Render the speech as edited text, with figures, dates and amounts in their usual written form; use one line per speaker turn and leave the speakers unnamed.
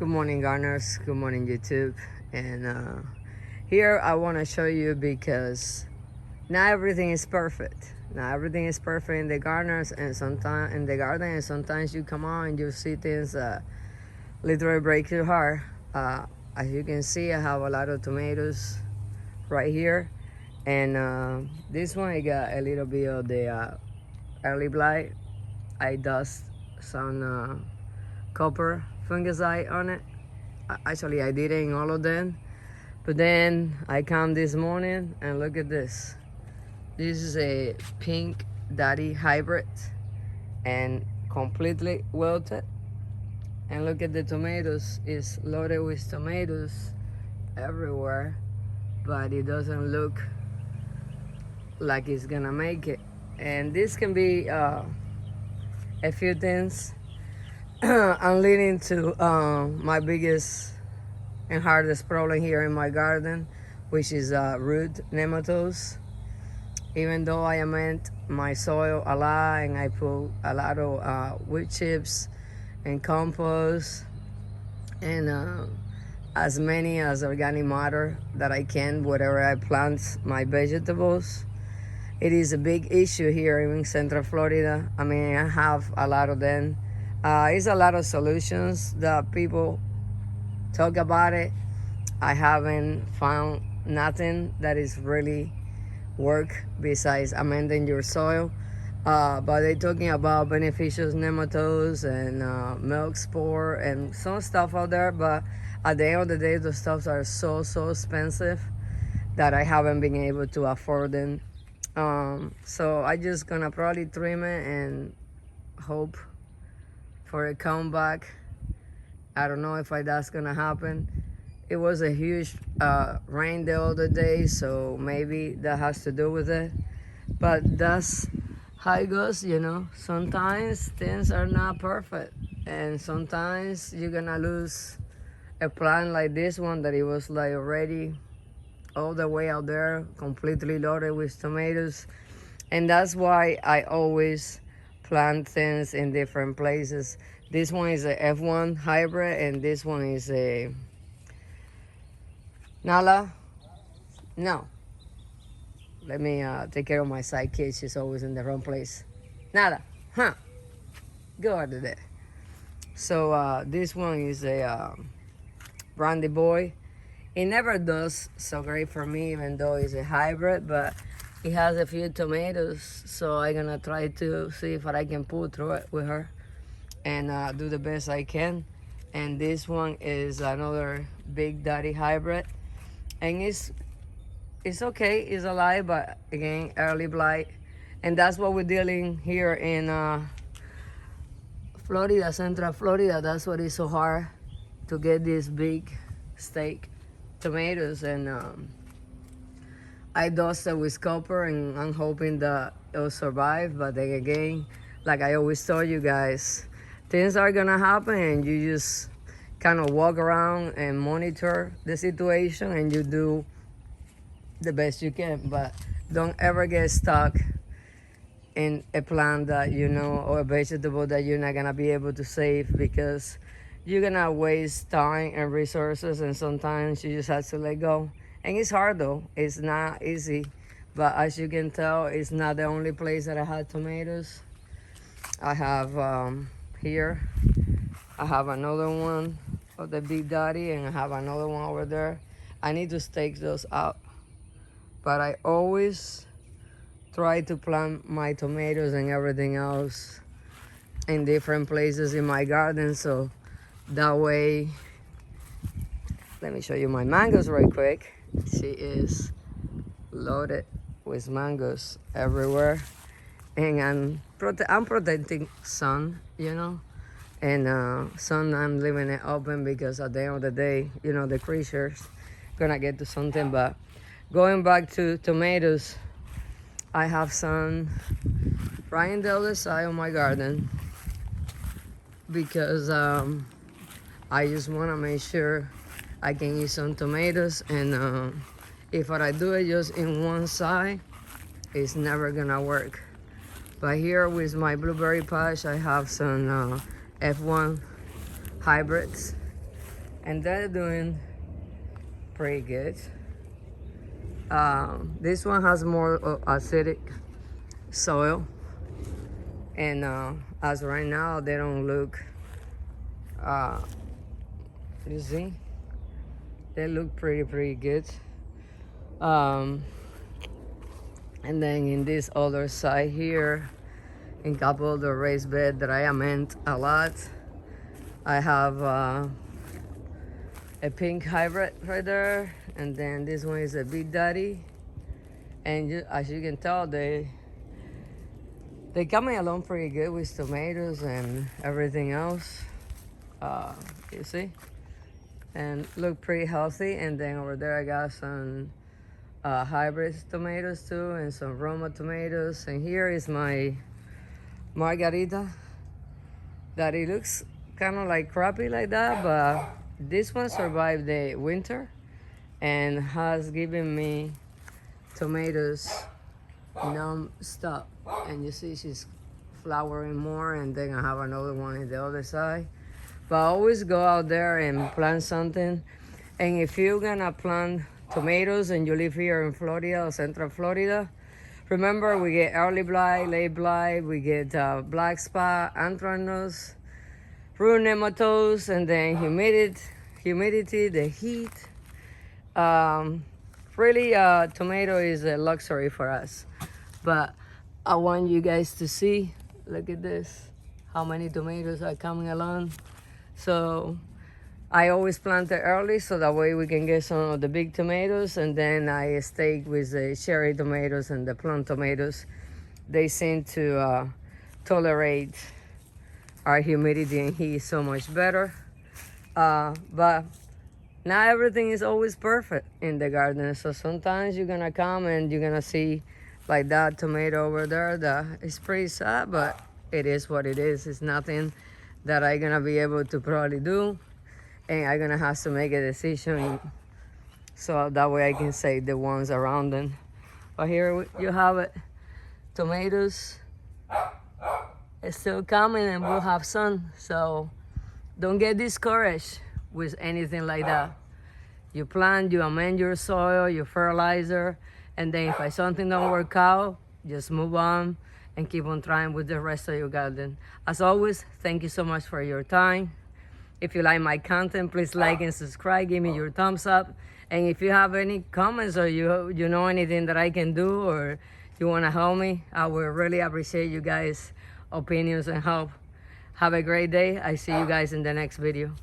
Good morning, gardeners. Good morning, YouTube. And here I want to show you because not everything is perfect. Not everything is perfect in the gardeners and sometimes in the garden, and sometimes you come on and you see things that literally break your heart. As you can see, I have a lot of tomatoes right here, and this one I got a little bit of the early blight. I dust some copper fungicide on it. Actually, I did it in all of them, but then I come this morning and look at this. This is a pink daddy hybrid and completely wilted. And look at the tomatoes. It's loaded with tomatoes everywhere, but it doesn't look like it's gonna make it. And this can be a few things. I'm leading to my biggest and hardest problem here in my garden, which is root nematodes. Even though I amend my soil a lot and I put a lot of wood chips and compost and as many as organic matter that I can wherever I plant my vegetables, it is a big issue here in Central Florida. I mean, I have a lot of them. It's a lot of solutions that people talk about it. I haven't found nothing that is really work besides amending your soil. But they're talking about beneficial nematodes and milk spore and some stuff out there. But at the end of the day, those stuffs are so expensive that I haven't been able to afford them. So I just gonna probably trim it and hope for a comeback. I don't know if that's gonna happen. It was a huge rain the other day, so maybe that has to do with it. But that's how it goes, you know. Sometimes things are not perfect, and sometimes you're gonna lose a plant like this one that it was like already all the way out there, completely loaded with tomatoes. And that's why I always plant things in different places. This one is a F1 hybrid, and this one is a Nala. No. Let me take care of my sidekick. She's always in the wrong place. Nada. Huh. Go out of there. So this one is a Brandy Boy. It never does so great for me, even though it's a hybrid, but it has a few tomatoes, so I'm gonna try to see if I can pull through it with her and do the best I can. And this one is another Big Daddy hybrid, and it's okay, it's alive, but again, early blight. And that's what we're dealing here in Florida, Central Florida. That's what is so hard to get these big steak tomatoes. And I dusted with copper, and I'm hoping that it'll survive. But then again, like I always told you guys, things are gonna happen, and you just kind of walk around and monitor the situation, and you do the best you can. But don't ever get stuck in a plant that you know, or a vegetable that you're not gonna be able to save, because you're gonna waste time and resources, and sometimes you just have to let go. And it's hard though, it's not easy. But as you can tell, it's not the only place that I had tomatoes. I have here, I have another one of the Big Daddy, and I have another one over there. I need to stake those out, but I always try to plant my tomatoes and everything else in different places in my garden, so that way. Let me show you my mangoes right quick. She is loaded with mangoes everywhere, and I'm protecting sun, you know. And sun, I'm leaving it open because at the end of the day, you know, the creatures gonna get to something. But going back to tomatoes, I have some right in the other side of my garden because I just want to make sure I can eat some tomatoes. And if I do it just in one side, it's never gonna work. But here with my blueberry patch, I have some F1 hybrids, and they're doing pretty good. This one has more acidic soil, and as right now they don't look, you see, they look pretty good. And then in this other side here, in couple of the raised bed that I amend a lot, I have a pink hybrid right there, and then this one is a Big Daddy. And as you can tell, they coming along pretty good with tomatoes and everything else. You see, and look pretty healthy. And then over there I got some hybrid tomatoes too, and some Roma tomatoes. And here is my margarita that it looks kind of like crappy like that, but this one survived the winter and has given me tomatoes non-stop. And you see she's flowering more, and then I have another one on the other side. But I always go out there and plant something. And if you're gonna plant tomatoes and you live here in Florida or Central Florida, remember we get early blight, late blight, we get black spot, anthracnose, root nematodes, and then humidity, the heat. Really, tomato is a luxury for us. But I want you guys to see, look at this, how many tomatoes are coming along. So I always plant it early so that way we can get some of the big tomatoes, and then I stay with the cherry tomatoes and the plum tomatoes. They seem to tolerate our humidity and heat so much better. But not everything is always perfect in the garden. So sometimes you're gonna come and you're gonna see like that tomato over there that is pretty sad, but it is what it is. It's nothing that I'm gonna be able to probably do, and I'm gonna have to make a decision so that way I can save the ones around them. But here you have it, tomatoes. It's still coming and we'll have sun. So don't get discouraged with anything like that. You plant, you amend your soil, your fertilizer, and then if something don't work out, just move on and keep on trying with the rest of your garden. As always, thank you so much for your time. If you like my content, please like and subscribe, give me your thumbs up. And if you have any comments or you know anything that I can do or you wanna help me, I will really appreciate you guys' opinions and help. Have a great day. I see you guys in the next video.